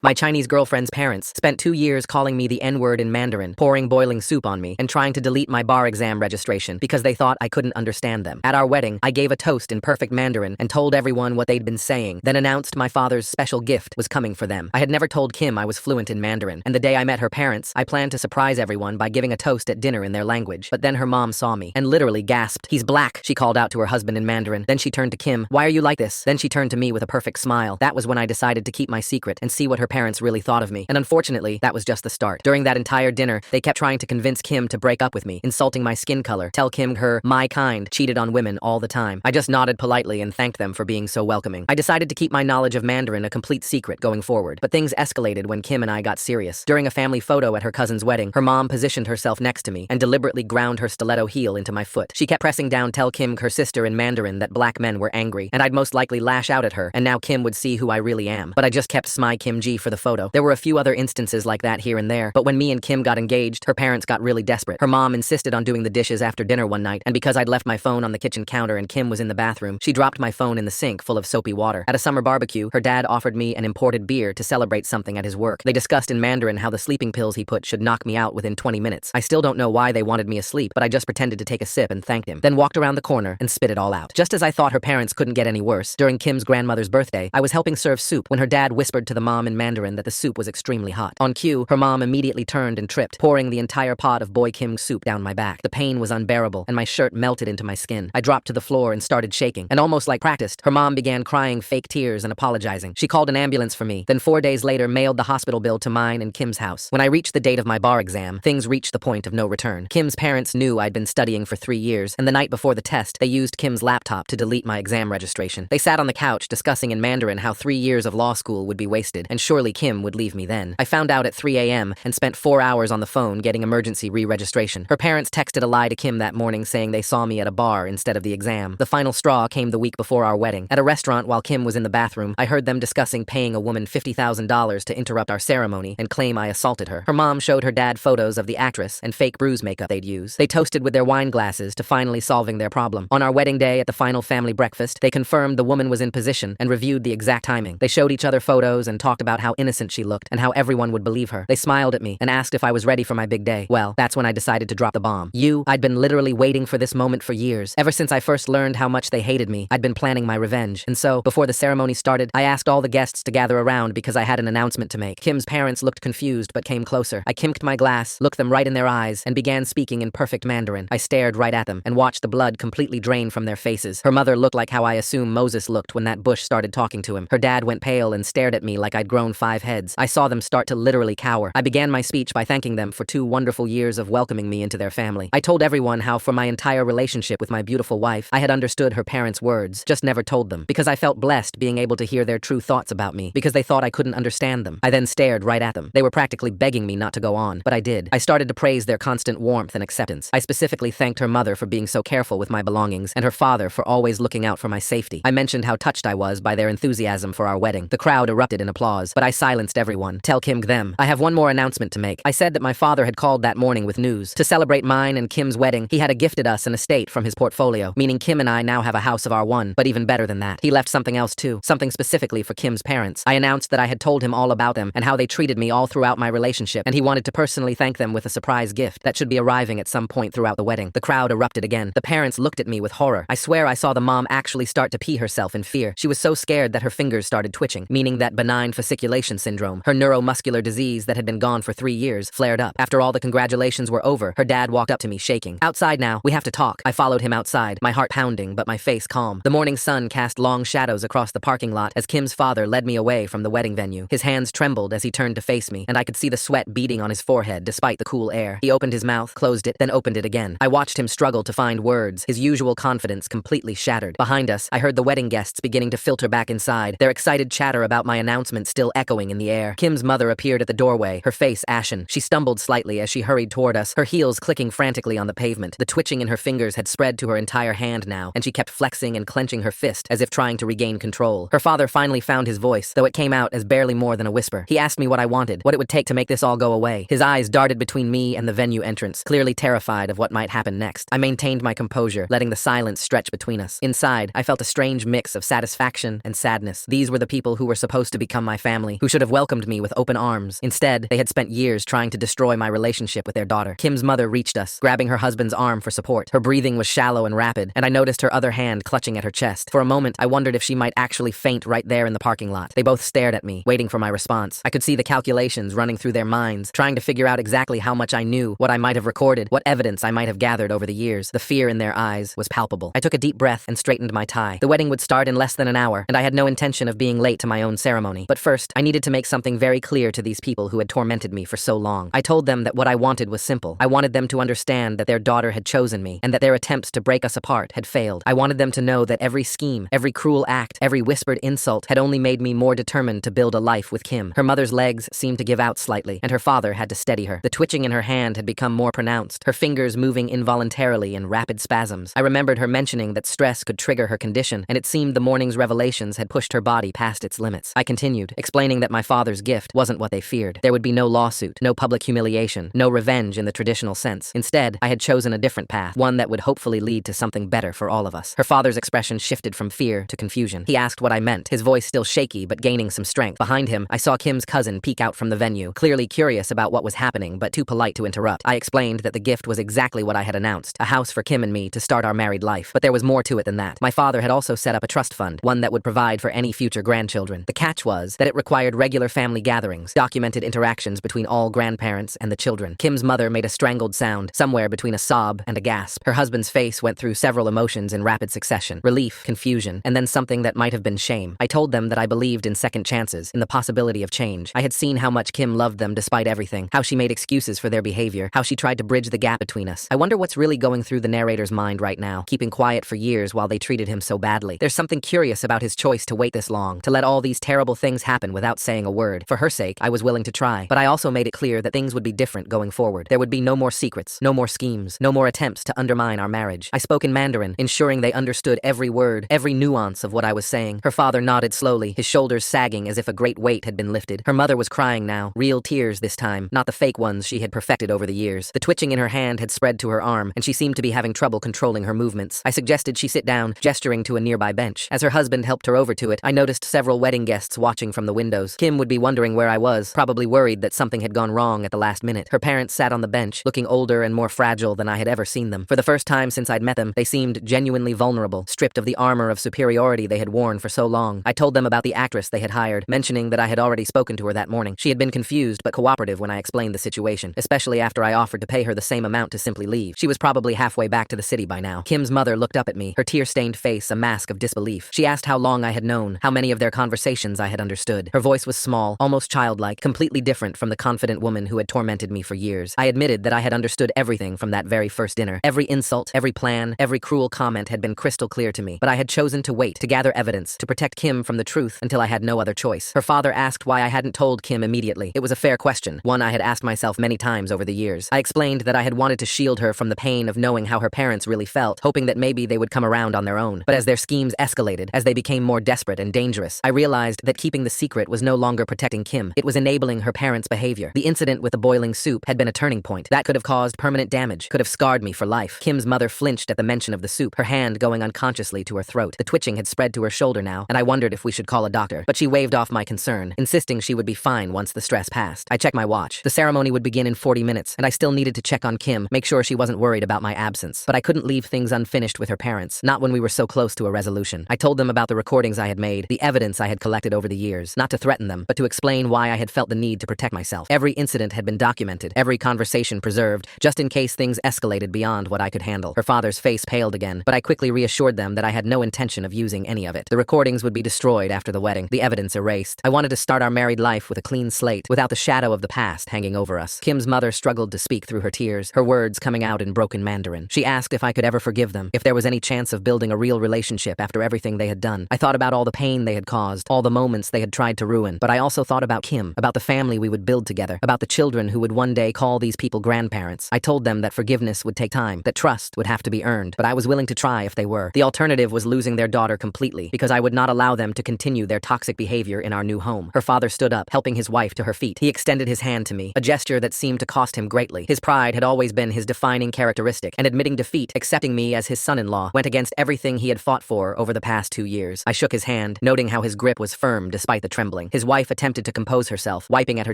My Chinese girlfriend's parents spent 2 years calling me the N-word in Mandarin, pouring boiling soup on me, and trying to delete my bar exam registration because they thought I couldn't understand them. At our wedding, I gave a toast in perfect Mandarin and told everyone what they'd been saying, then announced my father's special gift was coming for them. I had never told Kim I was fluent in Mandarin, and the day I met her parents, I planned to surprise everyone by giving a toast at dinner in their language. But then her mom saw me and literally gasped. "He's black," she called out to her husband in Mandarin. Then she turned to Kim. "Why are you like this?" Then she turned to me with a perfect smile. That was when I decided to keep my secret and see what her parents really thought of me. And unfortunately, that was just the start. During that entire dinner, they kept trying to convince Kim to break up with me, insulting my skin color, tell Kim my kind, cheated on women all the time. I just nodded politely and thanked them for being so welcoming. I decided to keep my knowledge of Mandarin a complete secret going forward, but things escalated when Kim and I got serious. During a family photo at her cousin's wedding, her mom positioned herself next to me and deliberately ground her stiletto heel into my foot. She kept pressing down tell Kim, her sister, in Mandarin that black men were angry, and I'd most likely lash out at her, and now Kim would see who I really am. But I just kept Smy Kim G for the photo. There were a few other instances like that here and there, but when me and Kim got engaged, her parents got really desperate. Her mom insisted on doing the dishes after dinner one night, and because I'd left my phone on the kitchen counter and Kim was in the bathroom, she dropped my phone in the sink full of soapy water. At a summer barbecue, her dad offered me an imported beer to celebrate something at his work. They discussed in Mandarin how the sleeping pills he put should knock me out within 20 minutes. I still don't know why they wanted me asleep, but I just pretended to take a sip and thanked him, then walked around the corner and spit it all out. Just as I thought her parents couldn't get any worse, during Kim's grandmother's birthday, I was helping serve soup when her dad whispered to the mom in Mandarin that the soup was extremely hot. On cue, her mom immediately turned and tripped, pouring the entire pot of boy Kim's soup down my back. The pain was unbearable, and my shirt melted into my skin. I dropped to the floor and started shaking, and almost like practiced, her mom began crying fake tears and apologizing. She called an ambulance for me, then 4 days later mailed the hospital bill to mine and Kim's house. When I reached the date of my bar exam, things reached the point of no return. Kim's parents knew I'd been studying for 3 years, and the night before the test, they used Kim's laptop to delete my exam registration. They sat on the couch discussing in Mandarin how 3 years of law school would be wasted, and surely Kim would leave me then. I found out at 3 a.m. and spent 4 hours on the phone getting emergency re-registration. Her parents texted a lie to Kim that morning saying they saw me at a bar instead of the exam. The final straw came the week before our wedding. At a restaurant while Kim was in the bathroom, I heard them discussing paying a woman $50,000 to interrupt our ceremony and claim I assaulted her. Her mom showed her dad photos of the actress and fake bruise makeup they'd use. They toasted with their wine glasses to finally solving their problem. On our wedding day at the final family breakfast, they confirmed the woman was in position and reviewed the exact timing. They showed each other photos and talked about how innocent she looked and how everyone would believe her. They smiled at me and asked if I was ready for my big day. Well, that's when I decided to drop the bomb. I'd been literally waiting for this moment for years. Ever since I first learned how much they hated me, I'd been planning my revenge. And so, before the ceremony started, I asked all the guests to gather around because I had an announcement to make. Kim's parents looked confused but came closer. I kinked my glass, looked them right in their eyes, and began speaking in perfect Mandarin. I stared right at them and watched the blood completely drain from their faces. Her mother looked like how I assume Moses looked when that bush started talking to him. Her dad went pale and stared at me like I'd grown 5 heads. I saw them start to literally cower. I began my speech by thanking them for 2 wonderful years of welcoming me into their family. I told everyone how for my entire relationship with my beautiful wife, I had understood her parents' words, just never told them, because I felt blessed being able to hear their true thoughts about me, because they thought I couldn't understand them. I then stared right at them. They were practically begging me not to go on, but I did. I started to praise their constant warmth and acceptance. I specifically thanked her mother for being so careful with my belongings, and her father for always looking out for my safety. I mentioned how touched I was by their enthusiasm for our wedding. The crowd erupted in applause, but I silenced everyone. Tell Kim them. I have one more announcement to make. I said that my father had called that morning with news. To celebrate mine and Kim's wedding, he had gifted us an estate from his portfolio, meaning Kim and I now have a house of our own, but even better than that, he left something else too, something specifically for Kim's parents. I announced that I had told him all about them and how they treated me all throughout my relationship, and he wanted to personally thank them with a surprise gift that should be arriving at some point throughout the wedding. The crowd erupted again. The parents looked at me with horror. I swear I saw the mom actually start to pee herself in fear. She was so scared that her fingers started twitching, meaning that benign fasciculation syndrome, her neuromuscular disease that had been gone for 3 years, flared up. After all the congratulations were over, her dad walked up to me shaking. "Outside now, we have to talk." I followed him outside, my heart pounding but my face calm. The morning sun cast long shadows across the parking lot as Kim's father led me away from the wedding venue. His hands trembled as he turned to face me, and I could see the sweat beading on his forehead despite the cool air. He opened his mouth, closed it, then opened it again. I watched him struggle to find words, his usual confidence completely shattered. Behind us, I heard the wedding guests beginning to filter back inside, their excited chatter about my announcement still echoing in the air. Kim's mother appeared at the doorway, her face ashen. She stumbled slightly as she hurried toward us, her heels clicking frantically on the pavement. The twitching in her fingers had spread to her entire hand now, and she kept flexing and clenching her fist as if trying to regain control. Her father finally found his voice, though it came out as barely more than a whisper. He asked me what I wanted, what it would take to make this all go away. His eyes darted between me and the venue entrance, clearly terrified of what might happen next. I maintained my composure, letting the silence stretch between us. Inside, I felt a strange mix of satisfaction and sadness. These were the people who were supposed to become my family. family, who should have welcomed me with open arms. Instead, they had spent years trying to destroy my relationship with their daughter. Kim's mother reached us, grabbing her husband's arm for support. Her breathing was shallow and rapid, and I noticed her other hand clutching at her chest. For a moment, I wondered if she might actually faint right there in the parking lot. They both stared at me, waiting for my response. I could see the calculations running through their minds, trying to figure out exactly how much I knew, what I might have recorded, what evidence I might have gathered over the years. The fear in their eyes was palpable. I took a deep breath and straightened my tie. The wedding would start in less than an hour, and I had no intention of being late to my own ceremony. But first, I needed to make something very clear to these people who had tormented me for so long. I told them that what I wanted was simple. I wanted them to understand that their daughter had chosen me, and that their attempts to break us apart had failed. I wanted them to know that every scheme, every cruel act, every whispered insult had only made me more determined to build a life with Kim. Her mother's legs seemed to give out slightly, and her father had to steady her. The twitching in her hand had become more pronounced, her fingers moving involuntarily in rapid spasms. I remembered her mentioning that stress could trigger her condition, and it seemed the morning's revelations had pushed her body past its limits. I continued, explaining that my father's gift wasn't what they feared. There would be no lawsuit, no public humiliation, no revenge in the traditional sense. Instead, I had chosen a different path, one that would hopefully lead to something better for all of us. Her father's expression shifted from fear to confusion. He asked what I meant, his voice still shaky but gaining some strength. Behind him, I saw Kim's cousin peek out from the venue, clearly curious about what was happening but too polite to interrupt. I explained that the gift was exactly what I had announced, a house for Kim and me to start our married life. But there was more to it than that. My father had also set up a trust fund, one that would provide for any future grandchildren. The catch was that it required regular family gatherings, documented interactions between all grandparents and the children. Kim's mother made a strangled sound, somewhere between a sob and a gasp. Her husband's face went through several emotions in rapid succession: relief, confusion, and then something that might have been shame. I told them that I believed in second chances, in the possibility of change. I had seen how much Kim loved them despite everything, how she made excuses for their behavior, how she tried to bridge the gap between us. I wonder what's really going through the narrator's mind right now, keeping quiet for years while they treated him so badly. There's something curious about his choice to wait this long, to let all these terrible things happen without saying a word. For her sake, I was willing to try, but I also made it clear that things would be different going forward. There would be no more secrets, no more schemes, no more attempts to undermine our marriage. I spoke in Mandarin, ensuring they understood every word, every nuance of what I was saying. Her father nodded slowly, his shoulders sagging as if a great weight had been lifted. Her mother was crying now, real tears this time, not the fake ones she had perfected over the years. The twitching in her hand had spread to her arm, and she seemed to be having trouble controlling her movements. I suggested she sit down, gesturing to a nearby bench. As her husband helped her over to it, I noticed several wedding guests watching from the windows. Kim would be wondering where I was, probably worried that something had gone wrong at the last minute. Her parents sat on the bench, looking older and more fragile than I had ever seen them. For the first time since I'd met them, they seemed genuinely vulnerable, stripped of the armor of superiority they had worn for so long. I told them about the actress they had hired, mentioning that I had already spoken to her that morning. She had been confused but cooperative when I explained the situation, especially after I offered to pay her the same amount to simply leave. She was probably halfway back to the city by now. Kim's mother looked up at me, her tear-stained face a mask of disbelief. She asked how long I had known, how many of their conversations I had understood. Her voice was small, almost childlike, completely different from the confident woman who had tormented me for years. I admitted that I had understood everything from that very first dinner. Every insult, every plan, every cruel comment had been crystal clear to me, but I had chosen to wait, to gather evidence, to protect Kim from the truth until I had no other choice. Her father asked why I hadn't told Kim immediately. It was a fair question, one I had asked myself many times over the years. I explained that I had wanted to shield her from the pain of knowing how her parents really felt, hoping that maybe they would come around on their own. But as their schemes escalated, as they became more desperate and dangerous, I realized that keeping the secret was no longer protecting Kim. It was enabling her parents' behavior. The incident with the boiling soup had been a turning point. That could have caused permanent damage, could have scarred me for life. Kim's mother flinched at the mention of the soup, her hand going unconsciously to her throat. The twitching had spread to her shoulder now, and I wondered if we should call a doctor. But she waved off my concern, insisting she would be fine once the stress passed. I checked my watch. The ceremony would begin in 40 minutes, and I still needed to check on Kim, make sure she wasn't worried about my absence. But I couldn't leave things unfinished with her parents, not when we were so close to a resolution. I told them about the recordings I had made, the evidence I had collected over the years, not to threaten them, but to explain why I had felt the need to protect myself. Every incident had been documented, every conversation preserved, just in case things escalated beyond what I could handle. Her father's face paled again, but I quickly reassured them that I had no intention of using any of it. The recordings would be destroyed after the wedding, the evidence erased. I wanted to start our married life with a clean slate, without the shadow of the past hanging over us. Kim's mother struggled to speak through her tears, her words coming out in broken Mandarin. She asked if I could ever forgive them, if there was any chance of building a real relationship after everything they had done. I thought about all the pain they had caused, all the moments they had tried to ruin, but I also thought about Kim, about the family we would build together, about the children who would one day call these people grandparents. I told them that forgiveness would take time, that trust would have to be earned, but I was willing to try if they were. The alternative was losing their daughter completely, because I would not allow them to continue their toxic behavior in our new home. Her father stood up, helping his wife to her feet. He extended his hand to me, a gesture that seemed to cost him greatly. His pride had always been his defining characteristic, and admitting defeat, accepting me as his son-in-law, went against everything he had fought for over the past 2 years. I shook his hand, noting how his grip was firm despite the trembling. trembling. His wife attempted to compose herself, wiping at her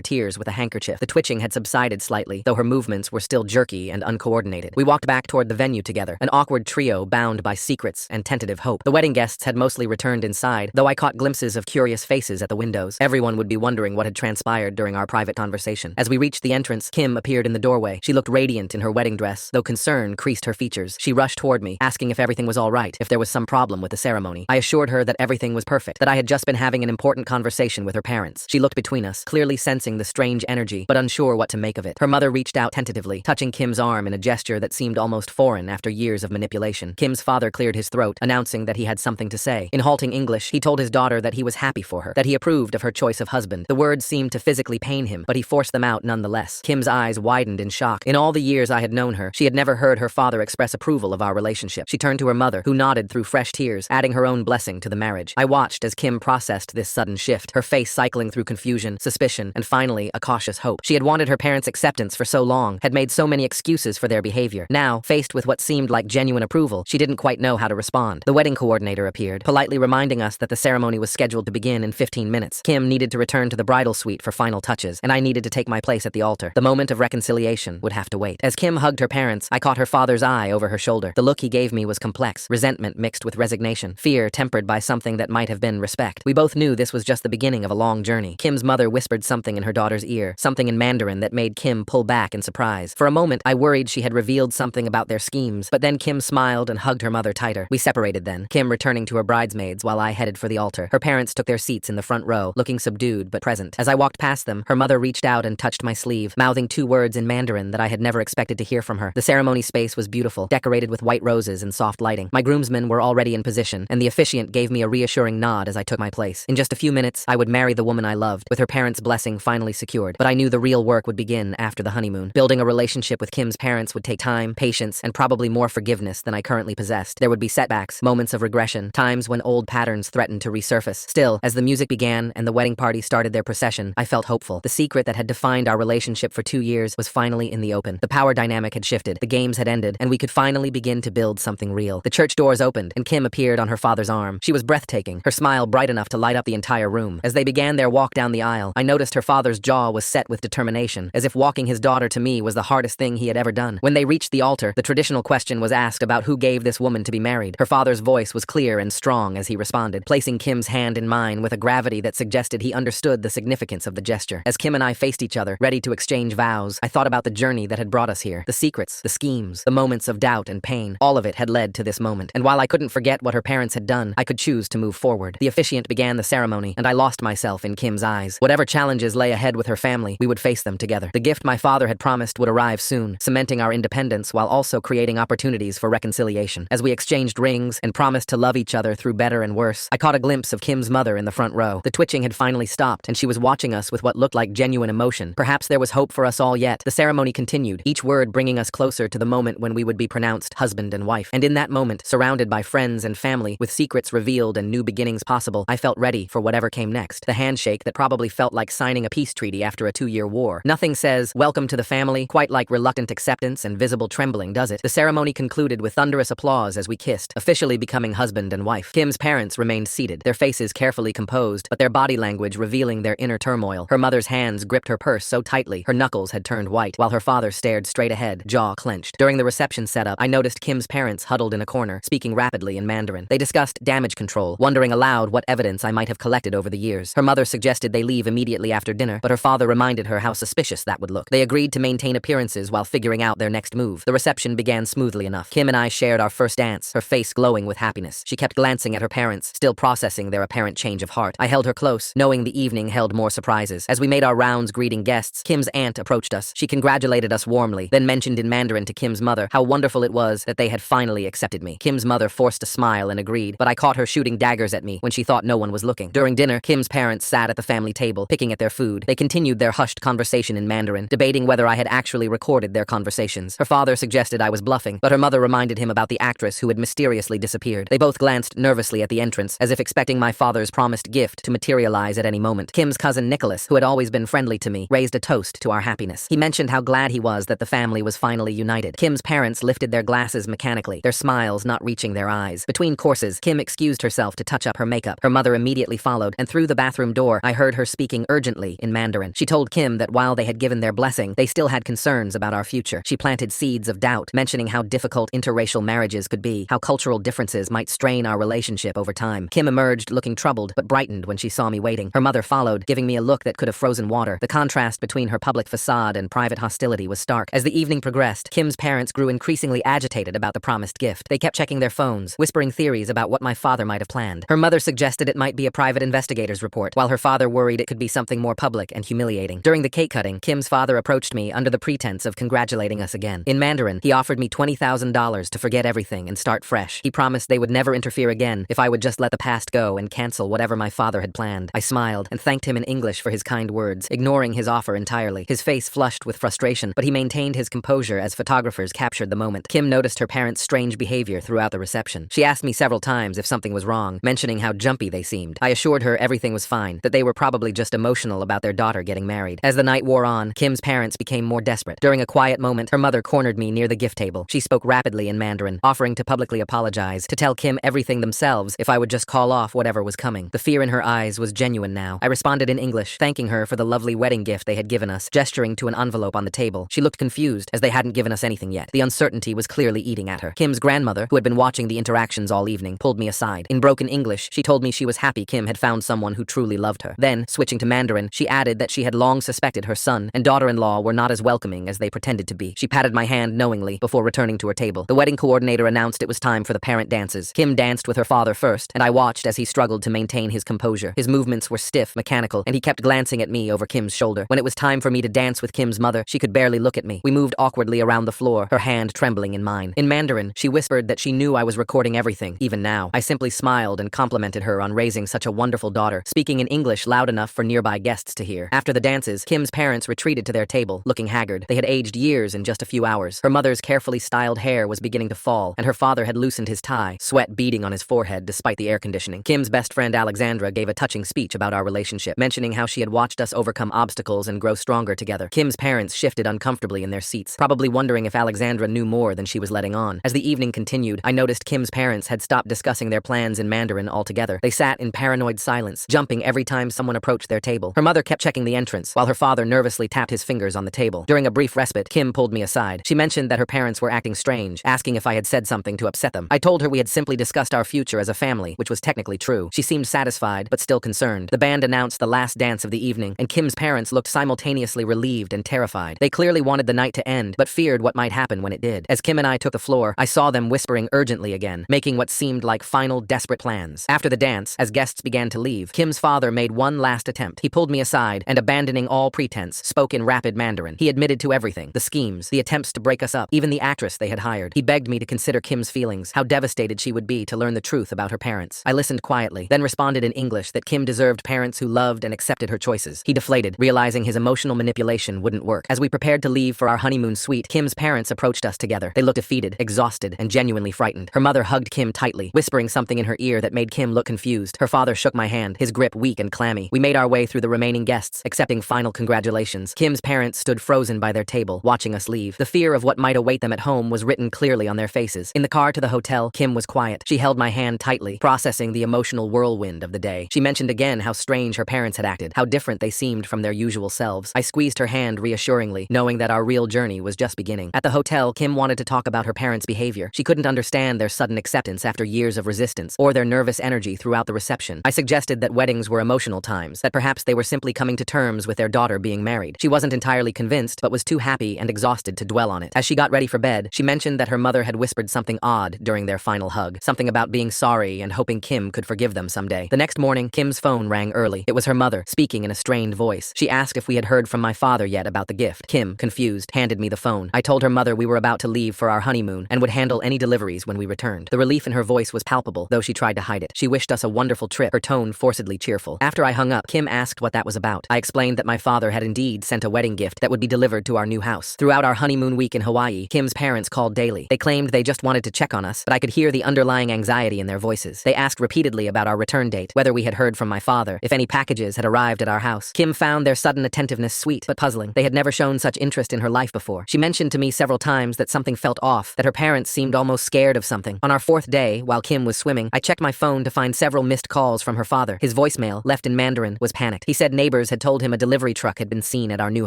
tears with a handkerchief. The twitching had subsided slightly, though her movements were still jerky and uncoordinated. We walked back toward the venue together, an awkward trio bound by secrets and tentative hope. The wedding guests had mostly returned inside, though I caught glimpses of curious faces at the windows. Everyone would be wondering what had transpired during our private conversation. As we reached the entrance, Kim appeared in the doorway. She looked radiant in her wedding dress, though concern creased her features. She rushed toward me, asking if everything was all right, if there was some problem with the ceremony. I assured her that everything was perfect, that I had just been having an important conversation with her parents. She looked between us, clearly sensing the strange energy, but unsure what to make of it. Her mother reached out tentatively, touching Kim's arm in a gesture that seemed almost foreign after years of manipulation. Kim's father cleared his throat, announcing that he had something to say. In halting English, he told his daughter that he was happy for her, that he approved of her choice of husband. The words seemed to physically pain him, but he forced them out nonetheless. Kim's eyes widened in shock. In all the years I had known her, she had never heard her father express approval of our relationship. She turned to her mother, who nodded through fresh tears, adding her own blessing to the marriage. I watched as Kim processed this sudden shift, her face cycling through confusion, suspicion, and finally, a cautious hope. She had wanted her parents' acceptance for so long, had made so many excuses for their behavior. Now, faced with what seemed like genuine approval, she didn't quite know how to respond. The wedding coordinator appeared, politely reminding us that the ceremony was scheduled to begin in 15 minutes. Kim needed to return to the bridal suite for final touches, and I needed to take my place at the altar. The moment of reconciliation would have to wait. As Kim hugged her parents, I caught her father's eye over her shoulder. The look he gave me was complex, resentment mixed with resignation, fear tempered by something that might have been respect. We both knew this was just the beginning of a long journey. Kim's mother whispered something in her daughter's ear, something in Mandarin that made Kim pull back in surprise. For a moment, I worried she had revealed something about their schemes, but then Kim smiled and hugged her mother tighter. We separated then, Kim returning to her bridesmaids while I headed for the altar. Her parents took their seats in the front row, looking subdued but present. As I walked past them, her mother reached out and touched my sleeve, mouthing 2 words in Mandarin that I had never expected to hear from her. The ceremony space was beautiful, decorated with white roses and soft lighting. My groomsmen were already in position, and the officiant gave me a reassuring nod as I took my place. In just a few minutes, I would marry the woman I loved, with her parents' blessing finally secured. But I knew the real work would begin after the honeymoon. Building a relationship with Kim's parents would take time, patience, and probably more forgiveness than I currently possessed. There would be setbacks, moments of regression, times when old patterns threatened to resurface. Still, as the music began and the wedding party started their procession, I felt hopeful. The secret that had defined our relationship for 2 years was finally in the open. The power dynamic had shifted, the games had ended, and we could finally begin to build something real. The church doors opened, and Kim appeared on her father's arm. She was breathtaking, her smile bright enough to light up the entire room. As they began their walk down the aisle, I noticed her father's jaw was set with determination, as if walking his daughter to me was the hardest thing he had ever done. When they reached the altar, the traditional question was asked about who gave this woman to be married. Her father's voice was clear and strong as he responded, placing Kim's hand in mine with a gravity that suggested he understood the significance of the gesture. As Kim and I faced each other, ready to exchange vows, I thought about the journey that had brought us here. The secrets, the schemes, the moments of doubt and pain. All of it had led to this moment. And while I couldn't forget what her parents had done, I could choose to move forward. The officiant began the ceremony, and I lost myself in Kim's eyes. Whatever challenges lay ahead with her family, we would face them together. The gift my father had promised would arrive soon, cementing our independence while also creating opportunities for reconciliation. As we exchanged rings and promised to love each other through better and worse, I caught a glimpse of Kim's mother in the front row. The twitching had finally stopped, and she was watching us with what looked like genuine emotion. Perhaps there was hope for us all yet. The ceremony continued, each word bringing us closer to the moment when we would be pronounced husband and wife. And in that moment, surrounded by friends and family, with secrets revealed and new beginnings possible, I felt ready for whatever came next. The handshake that probably felt like signing a peace treaty after a 2-year war. Nothing says, "Welcome to the family," quite like reluctant acceptance and visible trembling, does it? The ceremony concluded with thunderous applause as we kissed, officially becoming husband and wife. Kim's parents remained seated, their faces carefully composed, but their body language revealing their inner turmoil. Her mother's hands gripped her purse so tightly, her knuckles had turned white, while her father stared straight ahead, jaw clenched. During the reception setup, I noticed Kim's parents huddled in a corner, speaking rapidly in Mandarin. They discussed damage control, wondering aloud what evidence I might have collected over the years. Her mother suggested they leave immediately after dinner, but her father reminded her how suspicious that would look. They agreed to maintain appearances while figuring out their next move. The reception began smoothly enough. Kim and I shared our first dance, her face glowing with happiness. She kept glancing at her parents, still processing their apparent change of heart. I held her close, knowing the evening held more surprises. As we made our rounds greeting guests, Kim's aunt approached us. She congratulated us warmly, then mentioned in Mandarin to Kim's mother how wonderful it was that they had finally accepted me. Kim's mother forced a smile and agreed, but I caught her shooting daggers at me when she thought no one was looking. During dinner, Kim's parents sat at the family table, picking at their food. They continued their hushed conversation in Mandarin, debating whether I had actually recorded their conversations. Her father suggested I was bluffing, but her mother reminded him about the actress who had mysteriously disappeared. They both glanced nervously at the entrance, as if expecting my father's promised gift to materialize at any moment. Kim's cousin Nicholas, who had always been friendly to me, raised a toast to our happiness. He mentioned how glad he was that the family was finally united. Kim's parents lifted their glasses mechanically, their smiles not reaching their eyes. Between courses, Kim excused herself to touch up her makeup. Her mother immediately followed, and through the bathroom door, I heard her speaking urgently in Mandarin. She told Kim that while they had given their blessing, they still had concerns about our future. She planted seeds of doubt, mentioning how difficult interracial marriages could be, how cultural differences might strain our relationship over time. Kim emerged looking troubled, but brightened when she saw me waiting. Her mother followed, giving me a look that could have frozen water. The contrast between her public facade and private hostility was stark. As the evening progressed, Kim's parents grew increasingly agitated about the promised gift. They kept checking their phones, whispering theories about what my father might have planned. Her mother suggested it might be a private investigator's report, while her father worried it could be something more public and humiliating. During the cake cutting, Kim's father approached me under the pretense of congratulating us again. In Mandarin, he offered me $20,000 to forget everything and start fresh. He promised they would never interfere again if I would just let the past go and cancel whatever my father had planned. I smiled and thanked him in English for his kind words, ignoring his offer entirely. His face flushed with frustration, but he maintained his composure as photographers captured the moment. Kim noticed her parents' strange behavior throughout the reception. She asked me several times if something was wrong, mentioning how jumpy they seemed. I assured her everything was fine, that they were probably just emotional about their daughter getting married. As the night wore on, Kim's parents became more desperate. During a quiet moment, her mother cornered me near the gift table. She spoke rapidly in Mandarin, offering to publicly apologize, to tell Kim everything themselves if I would just call off whatever was coming. The fear in her eyes was genuine now. I responded in English, thanking her for the lovely wedding gift they had given us, gesturing to an envelope on the table. She looked confused, as they hadn't given us anything yet. The uncertainty was clearly eating at her. Kim's grandmother, who had been watching the interactions all evening, pulled me aside. In broken English, she told me she was happy Kim had found someone who truly loved her. Then, switching to Mandarin, she added that she had long suspected her son and daughter-in-law were not as welcoming as they pretended to be. She patted my hand knowingly before returning to her table. The wedding coordinator announced it was time for the parent dances. Kim danced with her father first, and I watched as he struggled to maintain his composure. His movements were stiff, mechanical, and he kept glancing at me over Kim's shoulder. When it was time for me to dance with Kim's mother, she could barely look at me. We moved awkwardly around the floor, her hand trembling in mine. In Mandarin, she whispered that she knew I was recording everything, even now. I simply smiled and complimented her on raising such a wonderful daughter, speaking in English loud enough for nearby guests to hear. After the dances, Kim's parents retreated to their table, looking haggard. They had aged years in just a few hours. Her mother's carefully styled hair was beginning to fall, and her father had loosened his tie, sweat beading on his forehead despite the air conditioning. Kim's best friend Alexandra gave a touching speech about our relationship, mentioning how she had watched us overcome obstacles and grow stronger together. Kim's parents shifted uncomfortably in their seats, probably wondering if Alexandra knew more than she was letting on. As the evening continued, I noticed Kim's parents had stopped discussing their plans in Mandarin altogether. They sat in paranoid silence, jumping every time someone approached their table. Her mother kept checking the entrance, while her father nervously tapped his fingers on the table. During a brief respite, Kim pulled me aside. She mentioned that her parents were acting strange, asking if I had said something to upset them. I told her we had simply discussed our future as a family, which was technically true. She seemed satisfied, but still concerned. The band announced the last dance of the evening, and Kim's parents looked simultaneously relieved and terrified. They clearly wanted the night to end, but feared what might happen when it did. As Kim and I took the floor, I saw them whispering urgently again, making what seemed like final, desperate plans. After the dance, as guests began to leave, Kim's father made one last attempt. He pulled me aside, and abandoning all pretense, spoke in rapid Mandarin. He admitted to everything, the schemes, the attempts to break us up, even the actress they had hired. He begged me to consider Kim's feelings, how devastated she would be to learn the truth about her parents. I listened quietly, then responded in English that Kim deserved parents who loved and accepted her choices. He deflated, realizing his emotional manipulation wouldn't work. As we prepared to leave for our honeymoon suite, Kim's parents approached us together. They looked defeated, exhausted, and genuinely frightened. Her mother hugged Kim tightly, whispering something in her ear that made Kim look confused. Her father shook my hand, his grip weak and clammy. We made our way through the remaining guests, accepting final congratulations. Kim's parents stood frozen by their table, watching us leave. The fear of what might await them at home was written clearly on their faces. In the car to the hotel, Kim was quiet. She held my hand tightly, processing the emotional whirlwind of the day. She mentioned again how strange her parents had acted, how different they seemed from their usual selves. I squeezed her hand reassuringly, knowing that our real journey was just beginning. At the hotel, Kim wanted to talk about her parents' behavior. She couldn't understand their sudden acceptance after years of resistance, or their nervous energy throughout the reception. I suggested that weddings were emotional times, that perhaps they were simply coming to terms with their daughter being married. She wasn't entirely convinced, but was too happy and exhausted to dwell on it. As she got ready for bed, she mentioned that her mother had whispered something odd during their final hug, something about being sorry and hoping Kim could forgive them someday. The next morning, Kim's phone rang early. It was her mother, speaking in a strained voice. She asked if we had heard from my father yet about the gift. Kim, confused, handed me the phone. I told her mother we were about to leave for our honeymoon and would handle any deliveries when we returned. The relief in her voice was palpable, though she tried to hide it. She wished us a wonderful trip, her tone forcedly cheerful. After I hung up, Kim asked what that was about. I explained that my father had indeed sent a wedding gift that would be delivered to our new house. Throughout our honeymoon week in Hawaii, Kim's parents called daily. They claimed they just wanted to check on us, but I could hear the underlying anxiety in their voices. They asked repeatedly about our return date, whether we had heard from my father, if any packages had arrived at our house. Kim found their sudden attentiveness sweet, but puzzling. They had never shown such interest in her life before. She mentioned to me several times that something felt off, that her parents seemed almost scared of something. On our fourth day, while Kim was swimming, I checked my phone to find several missed calls from her father. His voice voicemail, left in Mandarin, was panicked. He said neighbors had told him a delivery truck had been seen at our new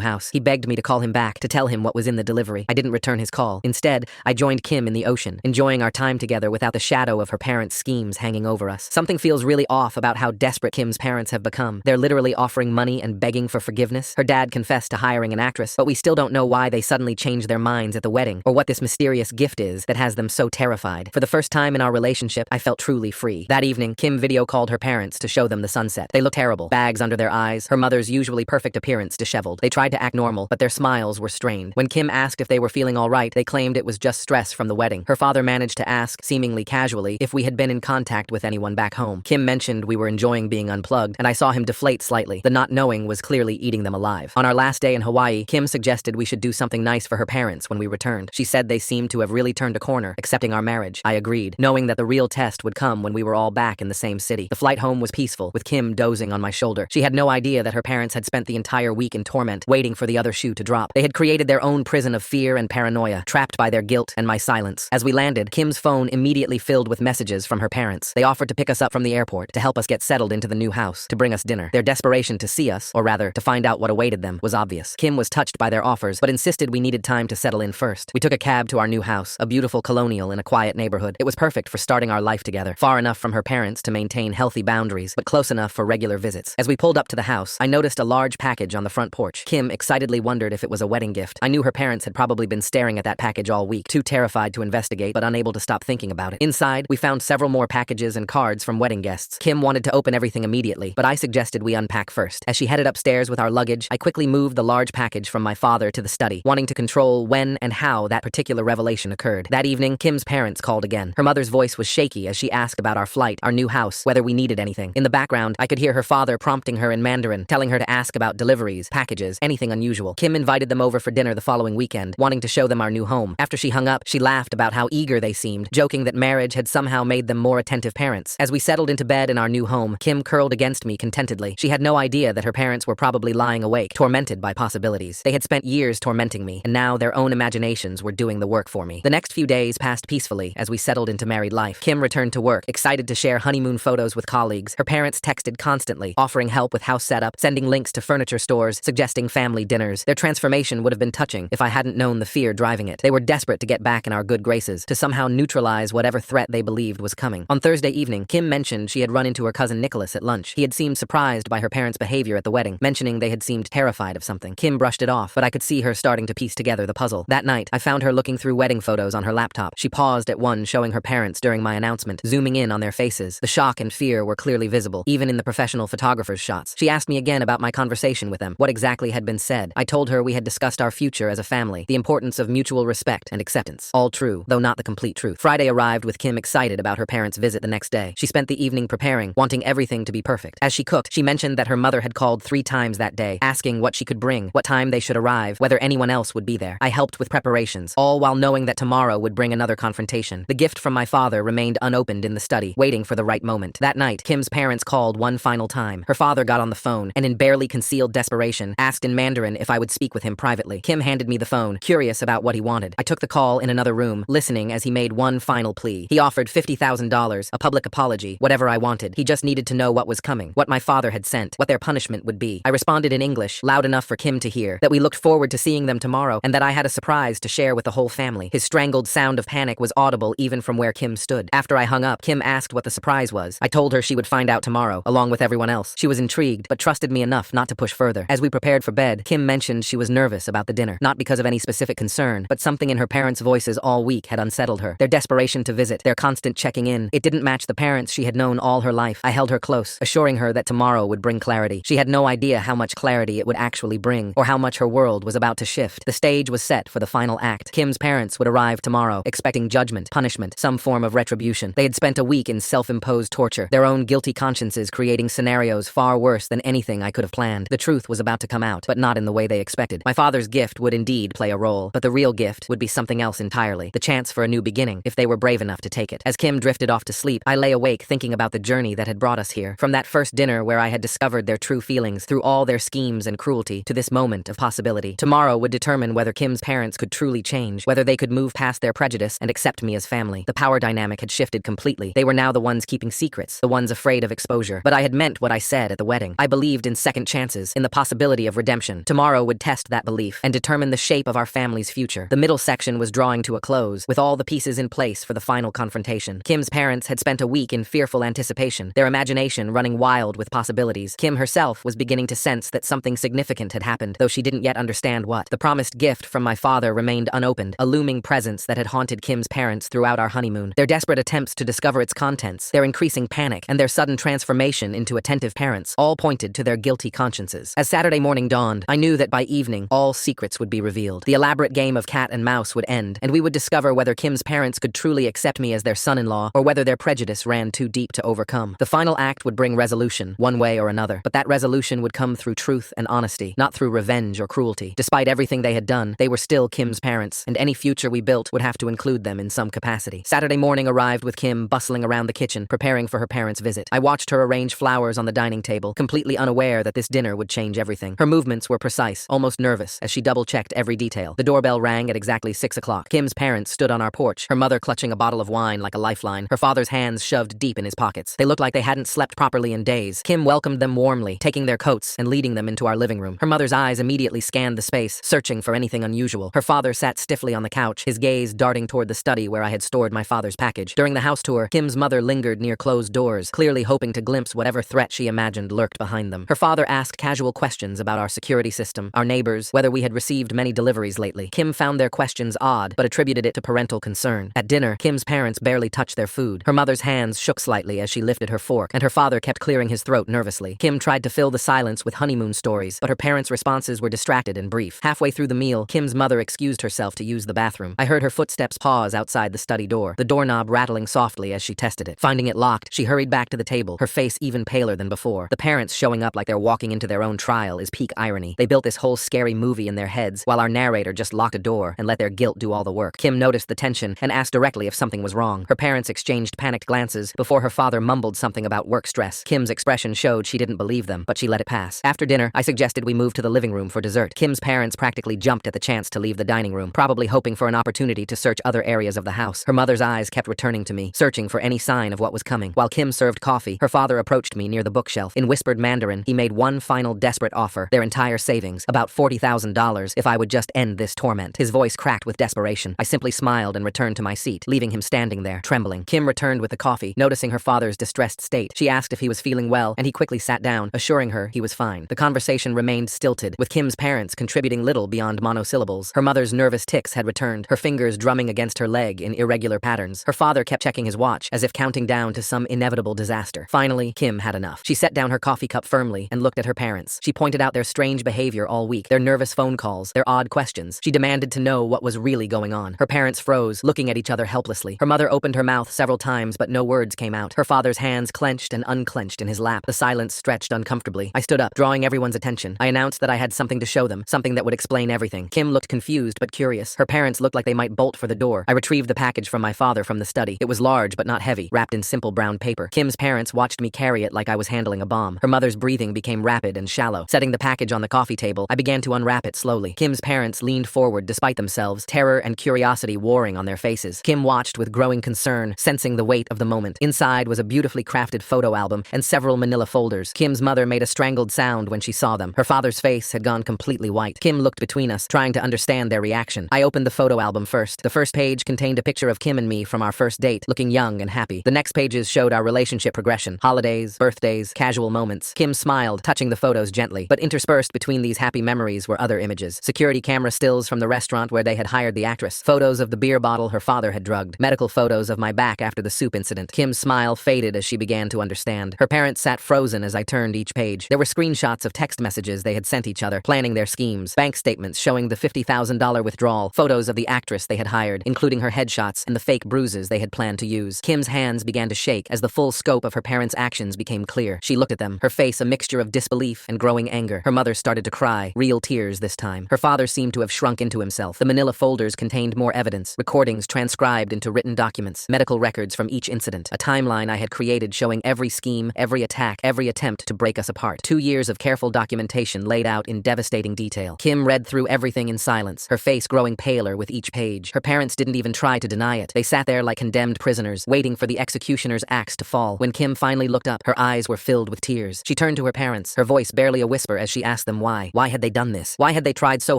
house. He begged me to call him back to tell him what was in the delivery. I didn't return his call. Instead, I joined Kim in the ocean, enjoying our time together without the shadow of her parents' schemes hanging over us. Something feels really off about how desperate Kim's parents have become. They're literally offering money and begging for forgiveness. Her dad confessed to hiring an actress, but we still don't know why they suddenly changed their minds at the wedding, or what this mysterious gift is that has them so terrified. For the first time in our relationship, I felt truly free. That evening, Kim video called her parents to show them the sunset. They looked terrible, bags under their eyes, her mother's usually perfect appearance disheveled. They tried to act normal, but their smiles were strained. When Kim asked if they were feeling all right, they claimed it was just stress from the wedding. Her father managed to ask, seemingly casually, if we had been in contact with anyone back home. Kim mentioned we were enjoying being unplugged, and I saw him deflate slightly. The not knowing was clearly eating them alive. On our last day in Hawaii, Kim suggested we should do something nice for her parents when we returned. She said they seemed to have really turned a corner, accepting our marriage. I agreed, knowing that the real test would come when we were all back in the same city. The flight home was peaceful, with Kim dozing on my shoulder. She had no idea that her parents had spent the entire week in torment, waiting for the other shoe to drop. They had created their own prison of fear and paranoia, trapped by their guilt and my silence. As we landed, Kim's phone immediately filled with messages from her parents. They offered to pick us up from the airport, to help us get settled into the new house, to bring us dinner. Their desperation to see us, or rather, to find out what awaited them, was obvious. Kim was touched by their offers, but insisted we needed time to settle in first. We took a cab to our new house, a beautiful colonial in a quiet neighborhood. It was perfect for starting our life together, far enough from her parents to maintain healthy boundaries, but close enough for regular visits. As we pulled up to the house, I noticed a large package on the front porch. Kim excitedly wondered if it was a wedding gift. I knew her parents had probably been staring at that package all week, too terrified to investigate but unable to stop thinking about it. Inside, we found several more packages and cards from wedding guests. Kim wanted to open everything immediately, but I suggested we unpack first. As she headed upstairs with our luggage, I quickly moved the large package from my father to the study, wanting to control when and how that particular revelation occurred. That evening, Kim's parents called again. Her mother's voice was shaky as she asked about our flight, our new house, whether we needed anything. In the background, I could hear her father prompting her in Mandarin, telling her to ask about deliveries, packages, anything unusual. Kim invited them over for dinner the following weekend, wanting to show them our new home. After she hung up, she laughed about how eager they seemed, joking that marriage had somehow made them more attentive parents. As we settled into bed in our new home, Kim curled against me contentedly. She had no idea that her parents were probably lying awake, tormented by possibilities. They had spent years tormenting me, and now their own imaginations were doing the work for me. The next few days passed peacefully as we settled into married life. Kim returned to work, excited to share honeymoon photos with colleagues. Her parents texted constantly, offering help with house setup, sending links to furniture stores, suggesting family dinners. Their transformation would have been touching if I hadn't known the fear driving it. They were desperate to get back in our good graces, to somehow neutralize whatever threat they believed was coming. On Thursday evening, Kim mentioned she had run into her cousin Nicholas at lunch. He had seemed surprised by her parents' behavior at the wedding, mentioning they had seemed terrified of something. Kim brushed it off, but I could see her starting to piece together the puzzle. That night, I found her looking through wedding photos on her laptop. She paused at one showing her parents during my announcement, zooming in on their faces. The shock and fear were clearly visible, even in the professional photographer's shots. She asked me again about my conversation with them, what exactly had been said. I told her we had discussed our future as a family, the importance of mutual respect and acceptance. All true, though not the complete truth. Friday arrived with Kim excited about her parents' visit the next day. She spent the evening preparing, wanting everything to be perfect. As she cooked, she mentioned that her mother had called 3 times that day, asking what she could bring, what time they should arrive, whether anyone else would be there. I helped with preparations, all while knowing that tomorrow would bring another confrontation. The gift from my father remained unopened in the study, waiting for the right moment. That night, Kim's parents called one final time. Her father got on the phone, and in barely concealed desperation, asked in Mandarin if I would speak with him privately. Kim handed me the phone, curious about what he wanted. I took the call in another room, listening as he made one final plea. He offered $50,000, a public apology, whatever I wanted. He just needed to know what was coming, what my father had sent, what their punishment would be. I responded in English, loud enough for Kim to hear, that we looked forward to seeing them tomorrow, and that I had a surprise to share with the whole family. His strangled sound of panic was audible even from where Kim stood. After I hung up, Kim asked what the surprise was. I told her she would find out tomorrow, along with everyone else. She was intrigued, but trusted me enough not to push further. As we prepared for bed, Kim mentioned she was nervous about the dinner, not because of any specific concern, but something in her parents' voices all week had unsettled her. Their desperation to visit, their constant checking in, it didn't match the parents she had known all her life. I held her close, assuring her that tomorrow would bring clarity. She had no idea how much clarity it would actually bring, or how much her world was about to shift. The stage was set for the final act. Kim's parents would arrive tomorrow, expecting judgment, punishment, some form of retribution. They had spent a week in self-imposed torture, their own guilty consciences creating scenarios far worse than anything I could have planned. The truth was about to come out, but not in the way they expected. My father's gift would indeed play a role, but the real gift would be something else entirely, the chance for a new beginning, if they were brave enough to take it. As Kim drifted off to sleep, I lay awake thinking about the journey that had brought us here. From that first dinner where I had discovered their true feelings, through all their schemes and cruelty, to this moment of possibility. Tomorrow would determine whether Kim's parents could truly change, whether they could move past their prejudice and accept me as family. The power dynamic had shifted completely. They were now the ones keeping secrets, the ones afraid of exposure. closure. But I had meant what I said at the wedding. I believed in second chances, in the possibility of redemption. Tomorrow would test that belief and determine the shape of our family's future. The middle section was drawing to a close, with all the pieces in place for the final confrontation. Kim's parents had spent a week in fearful anticipation, their imagination running wild with possibilities. Kim herself was beginning to sense that something significant had happened, though she didn't yet understand what. The promised gift from my father remained unopened, a looming presence that had haunted Kim's parents throughout our honeymoon. Their desperate attempts to discover its contents, their increasing panic, and their sudden transformation into attentive parents all pointed to their guilty consciences. As Saturday morning dawned, I knew that by evening, all secrets would be revealed. The elaborate game of cat and mouse would end, and we would discover whether Kim's parents could truly accept me as their son-in-law or whether their prejudice ran too deep to overcome. The final act would bring resolution, one way or another, but that resolution would come through truth and honesty, not through revenge or cruelty. Despite everything they had done, they were still Kim's parents, and any future we built would have to include them in some capacity. Saturday morning arrived with Kim bustling around the kitchen, preparing for her parents' visit. I watched her arrange flowers on the dining table, completely unaware that this dinner would change everything. Her movements were precise, almost nervous, as she double-checked every detail. The doorbell rang at exactly 6 o'clock. Kim's parents stood on our porch, her mother clutching a bottle of wine like a lifeline, her father's hands shoved deep in his pockets. They looked like they hadn't slept properly in days. Kim welcomed them warmly, taking their coats and leading them into our living room. Her mother's eyes immediately scanned the space, searching for anything unusual. Her father sat stiffly on the couch, his gaze darting toward the study where I had stored my father's package. During the house tour, Kim's mother lingered near closed doors, clearly hoping to glimpse whatever threat she imagined lurked behind them. Her father asked casual questions about our security system, our neighbors, whether we had received many deliveries lately. Kim found their questions odd, but attributed it to parental concern. At dinner, Kim's parents barely touched their food. Her mother's hands shook slightly as she lifted her fork, and her father kept clearing his throat nervously. Kim tried to fill the silence with honeymoon stories, but her parents' responses were distracted and brief. Halfway through the meal, Kim's mother excused herself to use the bathroom. I heard her footsteps pause outside the study door, the doorknob rattling softly as she tested it. Finding it locked, she hurried back to the table, her face even paler than before. The parents showing up like they're walking into their own trial is peak irony. They built this whole scary movie in their heads, while our narrator just locked a door and let their guilt do all the work. Kim noticed the tension and asked directly if something was wrong. Her parents exchanged panicked glances before her father mumbled something about work stress. Kim's expression showed she didn't believe them, but she let it pass. After dinner, I suggested we move to the living room for dessert. Kim's parents practically jumped at the chance to leave the dining room, probably hoping for an opportunity to search other areas of the house. Her mother's eyes kept returning to me, searching for any sign of what was coming. While Kim served coffee, her father approached me near the bookshelf. In whispered Mandarin, he made one final desperate offer, their entire savings, about $40,000, if I would just end this torment. His voice cracked with desperation. I simply smiled and returned to my seat, leaving him standing there, trembling. Kim returned with the coffee, noticing her father's distressed state. She asked if he was feeling well, and he quickly sat down, assuring her he was fine. The conversation remained stilted, with Kim's parents contributing little beyond monosyllables. Her mother's nervous tics had returned, her fingers drumming against her leg in irregular patterns. Her father kept checking his watch, as if counting down to some inevitable disaster. Finally, Kim had enough. She set down her coffee cup firmly and looked at her parents. She pointed out their strange behavior all week, their nervous phone calls, their odd questions. She demanded to know what was really going on. Her parents froze, looking at each other helplessly. Her mother opened her mouth several times, but no words came out. Her father's hands clenched and unclenched in his lap. The silence stretched uncomfortably. I stood up, drawing everyone's attention. I announced that I had something to show them, something that would explain everything. Kim looked confused but curious. Her parents looked like they might bolt for the door. I retrieved the package from my father from the study. It was large but not heavy, wrapped in simple brown paper. Kim's parents watched me carry it like I was handling a bomb. Her mother's breathing became rapid and shallow. Setting the package on the coffee table, I began to unwrap it slowly. Kim's parents leaned forward despite themselves, terror and curiosity warring on their faces. Kim watched with growing concern, sensing the weight of the moment. Inside was a beautifully crafted photo album and several manila folders. Kim's mother made a strangled sound when she saw them. Her father's face had gone completely white. Kim looked between us, trying to understand their reaction. I opened the photo album first. The first page contained a picture of Kim and me from our first date, looking young and happy. The next pages showed our relationship progression, holidays, birthdays, casual moments. Kim smiled, touching the photos gently, but interspersed between these happy memories were other images. Security camera stills from the restaurant where they had hired the actress, photos of the beer bottle her father had drugged, medical photos of my back after the soup incident. Kim's smile faded as she began to understand. Her parents sat frozen as I turned each page. There were screenshots of text messages they had sent each other, planning their schemes, bank statements showing the $50,000 withdrawal, photos of the actress they had hired, including her headshots and the fake bruises they had planned to use. Kim's hands began to shake as the full scope of her parents' actions became clear. She looked at them, her face a mixture of disbelief and growing anger. Her mother started to cry, real tears this time. Her father seemed to have shrunk into himself. The manila folders contained more evidence, recordings transcribed into written documents, medical records from each incident, a timeline I had created showing every scheme, every attack, every attempt to break us apart. 2 years of careful documentation laid out in devastating detail. Kim read through everything in silence, her face growing paler with each page. Her parents didn't even try to deny it. They sat there like condemned prisoners, waiting for the executioner's axe to fall. When Kim finally looked up. Her eyes were filled with tears. She turned to her parents, her voice barely a whisper as she asked them why. Why had they done this? Why had they tried so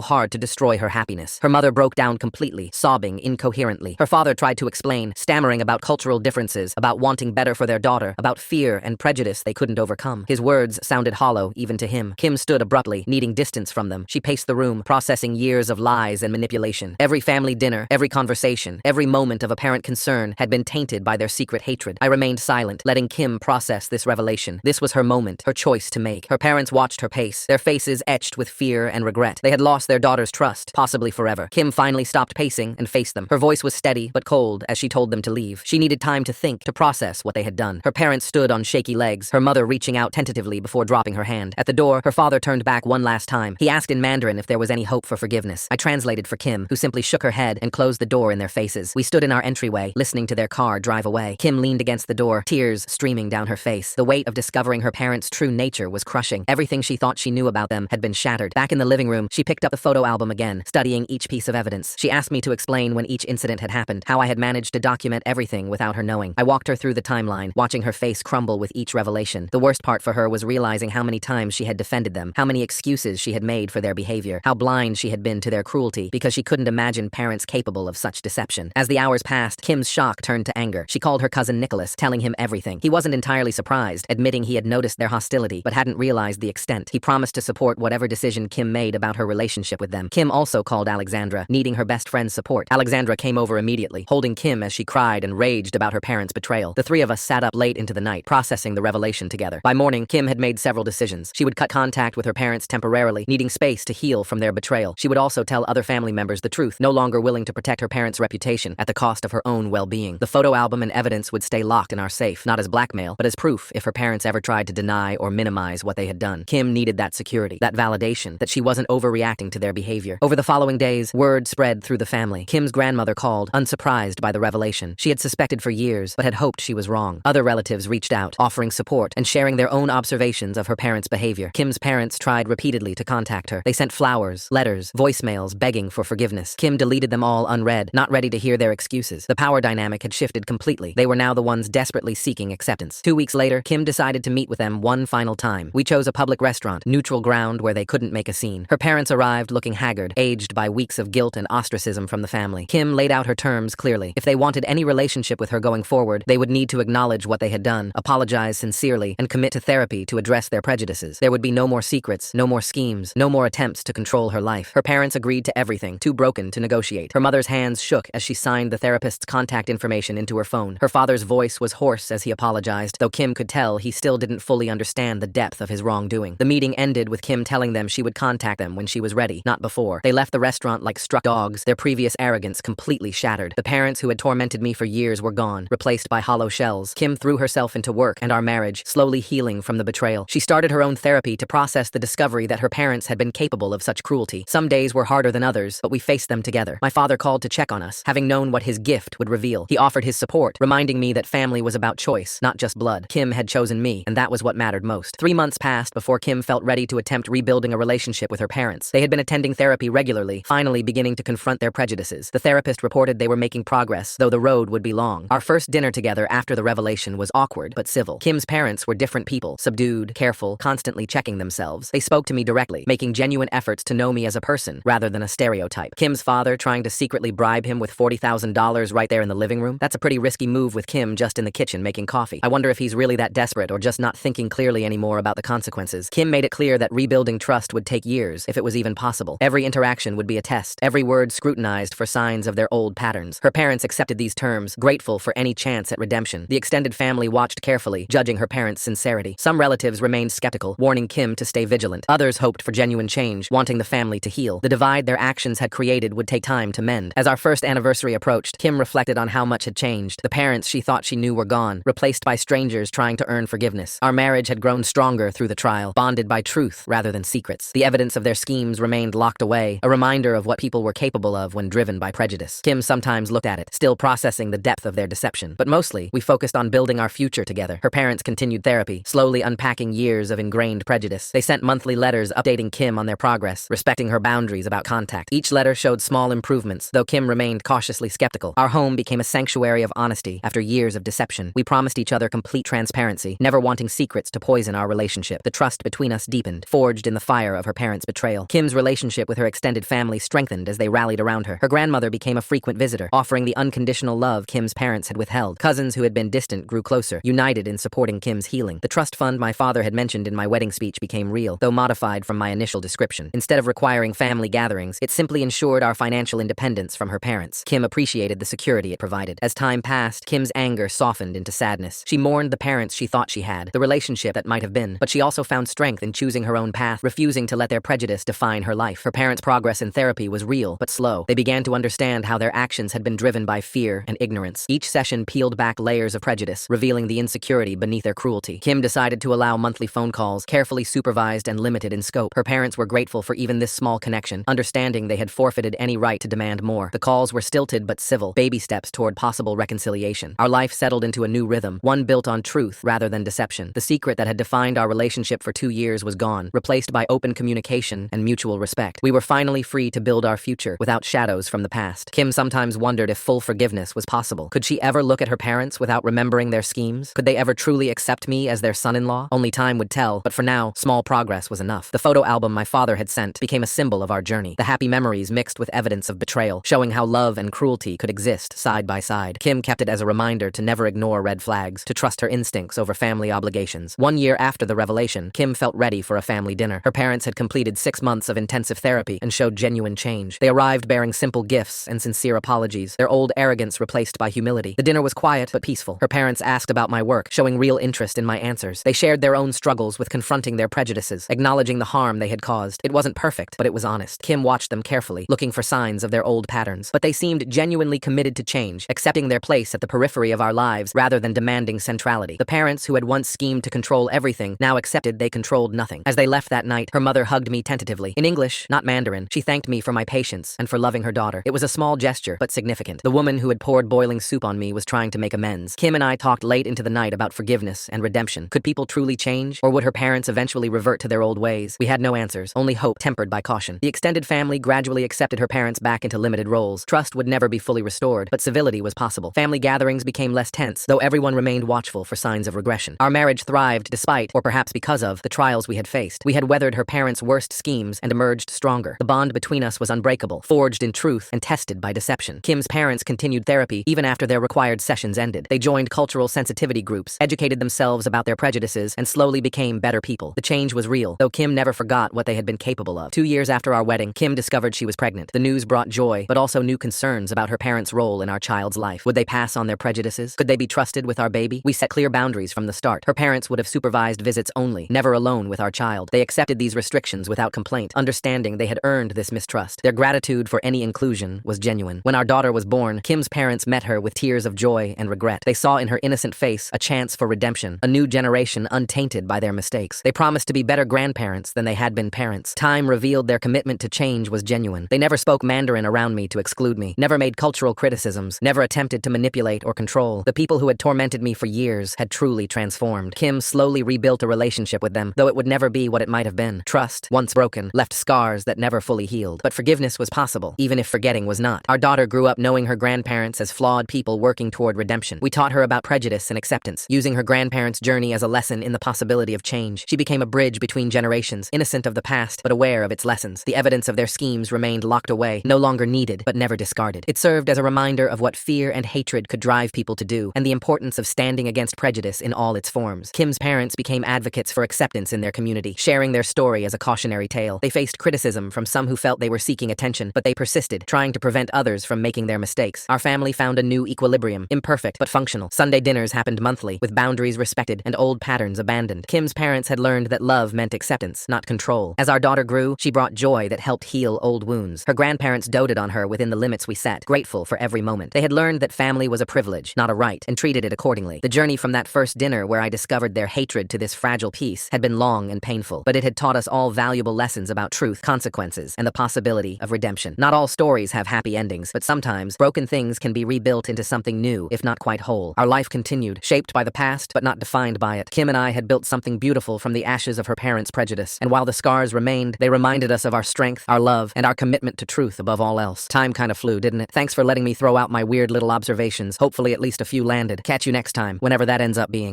hard to destroy her happiness? Her mother broke down completely, sobbing incoherently. Her father tried to explain, stammering about cultural differences, about wanting better for their daughter, about fear and prejudice they couldn't overcome. His words sounded hollow even to him. Kim stood abruptly, needing distance from them. She paced the room, processing years of lies and manipulation. Every family dinner, every conversation, every moment of apparent concern had been tainted by their secret hatred. I remained silent, letting Kim process this revelation. This was her moment, her choice to make. Her parents watched her pace, their faces etched with fear and regret. They had lost their daughter's trust, possibly forever. Kim finally stopped pacing and faced them. Her voice was steady but cold as she told them to leave. She needed time to think, to process what they had done. Her parents stood on shaky legs, her mother reaching out tentatively before dropping her hand. At the door, her father turned back one last time. He asked in Mandarin if there was any hope for forgiveness. I translated for Kim, who simply shook her head and closed the door in their faces. We stood in our entryway, listening to their car drive away. Kim leaned against the door, tears streaming down her face. The weight of discovering her parents' true nature was crushing. Everything she thought she knew about them had been shattered. Back in the living room, she picked up the photo album again, studying each piece of evidence. She asked me to explain when each incident had happened, how I had managed to document everything without her knowing. I walked her through the timeline, watching her face crumble with each revelation. The worst part for her was realizing how many times she had defended them, how many excuses she had made for their behavior, how blind she had been to their cruelty because she couldn't imagine parents capable of such deception. As the hours passed, Kim's shock turned to anger. She called her cousin Nicholas, telling him everything. He wasn't entirely surprised, admitting he had noticed their hostility, but hadn't realized the extent. He promised to support whatever decision Kim made about her relationship with them. Kim also called Alexandra, needing her best friend's support. Alexandra came over immediately, holding Kim as she cried and raged about her parents' betrayal. The three of us sat up late into the night, processing the revelation together. By morning, Kim had made several decisions. She would cut contact with her parents temporarily, needing space to heal from their betrayal. She would also tell other family members the truth, no longer willing to protect her parents' reputation at the cost of her own well-being. The photo album and evidence would stay locked in our safe, not as blackmail, but as proof if her parents ever tried to deny or minimize what they had done. Kim needed that security, that validation, that she wasn't overreacting to their behavior. Over the following days, word spread through the family. Kim's grandmother called, unsurprised by the revelation. She had suspected for years, but had hoped she was wrong. Other relatives reached out, offering support and sharing their own observations of her parents' behavior. Kim's parents tried repeatedly to contact her. They sent flowers, letters, voicemails begging for forgiveness. Kim deleted them all unread, not ready to hear their excuses. The power dynamic had shifted completely. They were now the ones desperately seeking acceptance. 2 weeks later, Kim decided to meet with them one final time. We chose a public restaurant, neutral ground where they couldn't make a scene. Her parents arrived looking haggard, aged by weeks of guilt and ostracism from the family. Kim laid out her terms clearly. If they wanted any relationship with her going forward, they would need to acknowledge what they had done, apologize sincerely, and commit to therapy to address their prejudices. There would be no more secrets, no more schemes, no more attempts to control her life. Her parents agreed to everything, too broken to negotiate. Her mother's hands shook as she signed the therapist's contact information into her phone. Her father's voice was hoarse as he apologized, though Kim could tell he still didn't fully understand the depth of his wrongdoing. The meeting ended with Kim telling them she would contact them when she was ready, not before. They left the restaurant like struck dogs, their previous arrogance completely shattered. The parents who had tormented me for years were gone, replaced by hollow shells. Kim threw herself into work and our marriage, slowly healing from the betrayal. She started her own therapy to process the discovery that her parents had been capable of such cruelty. Some days were harder than others, but we faced them together. My father called to check on us, having known what his gift would reveal. He offered his support, reminding me that family was about choice, not just blood. Kim had chosen me, and that was what mattered most. 3 months passed before Kim felt ready to attempt rebuilding a relationship with her parents. They had been attending therapy regularly, finally beginning to confront their prejudices. The therapist reported they were making progress, though the road would be long. Our first dinner together after the revelation was awkward, but civil. Kim's parents were different people, subdued, careful, constantly checking themselves. They spoke to me directly, making genuine efforts to know me as a person, rather than a stereotype. Kim's father trying to secretly bribe him with $40,000 right there in the living room? That's a pretty risky move with Kim just in the kitchen making coffee. I wonder if he's really that desperate or just not thinking clearly anymore about the consequences. Kim made it clear that rebuilding trust would take years, if it was even possible. Every interaction would be a test, every word scrutinized for signs of their old patterns. Her parents accepted these terms, grateful for any chance at redemption. The extended family watched carefully, judging her parents' sincerity. Some relatives remained skeptical, warning Kim to stay vigilant. Others hoped for genuine change, wanting the family to heal. The divide their actions had created would take time to mend. As our first anniversary approached, Kim reflected on how much had changed. The parents she thought she knew were gone, replaced by strangers trying to earn forgiveness. Our marriage had grown stronger through the trial, bonded by truth rather than secrets. The evidence of their schemes remained locked away, a reminder of what people were capable of when driven by prejudice. Kim sometimes looked at it, still processing the depth of their deception. But mostly, we focused on building our future together. Her parents continued therapy, slowly unpacking years of ingrained prejudice. They sent monthly letters updating Kim on their progress, respecting her boundaries about contact. Each letter showed small improvements, though Kim remained cautiously skeptical. Our home became a sanctuary of honesty after years of deception. We promised each other complete complete transparency, never wanting secrets to poison our relationship. The trust between us deepened, forged in the fire of her parents' betrayal. Kim's relationship with her extended family strengthened as they rallied around her. Her grandmother became a frequent visitor, offering the unconditional love Kim's parents had withheld. Cousins who had been distant grew closer, united in supporting Kim's healing. The trust fund my father had mentioned in my wedding speech became real, though modified from my initial description. Instead of requiring family gatherings, it simply ensured our financial independence from her parents. Kim appreciated the security it provided. As time passed, Kim's anger softened into sadness. She mourned the parents she thought she had, the relationship that might have been, but she also found strength in choosing her own path, refusing to let their prejudice define her life. Her parents' progress in therapy was real, but slow. They began to understand how their actions had been driven by fear and ignorance. Each session peeled back layers of prejudice, revealing the insecurity beneath their cruelty. Kim decided to allow monthly phone calls, carefully supervised and limited in scope. Her parents were grateful for even this small connection, understanding they had forfeited any right to demand more. The calls were stilted but civil, baby steps toward possible reconciliation. Our life settled into a new rhythm, one built on truth rather than deception. The secret that had defined our relationship for 2 years was gone, replaced by open communication and mutual respect. We were finally free to build our future without shadows from the past. Kim sometimes wondered if full forgiveness was possible. Could she ever look at her parents without remembering their schemes? Could they ever truly accept me as their son-in-law? Only time would tell, but for now, small progress was enough. The photo album my father had sent became a symbol of our journey. The happy memories mixed with evidence of betrayal, showing how love and cruelty could exist side by side. Kim kept it as a reminder to never ignore red flags, to trust her instincts over family obligations. 1 year after the revelation, Kim felt ready for a family dinner. Her parents had completed 6 months of intensive therapy and showed genuine change. They arrived bearing simple gifts and sincere apologies, their old arrogance replaced by humility. The dinner was quiet but peaceful. Her parents asked about my work, showing real interest in my answers. They shared their own struggles with confronting their prejudices, acknowledging the harm they had caused. It wasn't perfect, but it was honest. Kim watched them carefully, looking for signs of their old patterns. But they seemed genuinely committed to change, accepting their place at the periphery of our lives rather than demanding centrality. The parents who had once schemed to control everything now accepted they controlled nothing. As they left that night, her mother hugged me tentatively. In English, not Mandarin, she thanked me for my patience and for loving her daughter. It was a small gesture, but significant. The woman who had poured boiling soup on me was trying to make amends. Kim and I talked late into the night about forgiveness and redemption. Could people truly change? Or would her parents eventually revert to their old ways? We had no answers, only hope tempered by caution. The extended family gradually accepted her parents back into limited roles. Trust would never be fully restored, but civility was possible. Family gatherings became less tense, though everyone remained watchful for signs of regression. Our marriage thrived despite, or perhaps because of, the trials we had faced. We had weathered her parents' worst schemes and emerged stronger. The bond between us was unbreakable, forged in truth and tested by deception. Kim's parents continued therapy even after their required sessions ended. They joined cultural sensitivity groups, educated themselves about their prejudices, and slowly became better people. The change was real, though Kim never forgot what they had been capable of. 2 years after our wedding, Kim discovered she was pregnant. The news brought joy, but also new concerns about her parents' role in our child's life. Would they pass on their prejudices? Could they be trusted with our baby? We set clear boundaries from the start. Her parents would have supervised visits only, never alone with our child. They accepted these restrictions without complaint, understanding they had earned this mistrust. Their gratitude for any inclusion was genuine. When our daughter was born, Kim's parents met her with tears of joy and regret. They saw in her innocent face a chance for redemption, a new generation untainted by their mistakes. They promised to be better grandparents than they had been parents. Time revealed their commitment to change was genuine. They never spoke Mandarin around me to exclude me, never made cultural criticisms, never attempted to manipulate or control. The people who had tormented me for years had truly transformed. Kim slowly rebuilt a relationship with them, though it would never be what it might have been. Trust, once broken, left scars that never fully healed. But forgiveness was possible, even if forgetting was not. Our daughter grew up knowing her grandparents as flawed people working toward redemption. We taught her about prejudice and acceptance, using her grandparents' journey as a lesson in the possibility of change. She became a bridge between generations, innocent of the past, but aware of its lessons. The evidence of their schemes remained locked away, no longer needed, but never discarded. It served as a reminder of what fear and hatred could drive people to do, and the importance of standing against prejudice in all its forms. Kim's parents became advocates for acceptance in their community, sharing their story as a cautionary tale. They faced criticism from some who felt they were seeking attention, but they persisted, trying to prevent others from making their mistakes. Our family found a new equilibrium, imperfect but functional. Sunday dinners happened monthly, with boundaries respected and old patterns abandoned. Kim's parents had learned that love meant acceptance, not control. As our daughter grew, she brought joy that helped heal old wounds. Her grandparents doted on her within the limits we set, grateful for every moment. They had learned that family was a privilege, not a right, and treated it accordingly. The journey from that first dinner where I discovered their hatred to this fragile peace had been long and painful, but it had taught us all valuable lessons about truth, consequences, and the possibility of redemption. Not all stories have happy endings, but sometimes broken things can be rebuilt into something new, if not quite whole. Our life continued, shaped by the past, but not defined by it. Kim and I had built something beautiful from the ashes of her parents' prejudice, and while the scars remained, they reminded us of our strength, our love, and our commitment to truth above all else. Time kind of flew, didn't it? Thanks for letting me throw out my weird little observations. Hopefully at least a few landed. Catch you next time, whenever that ends up being.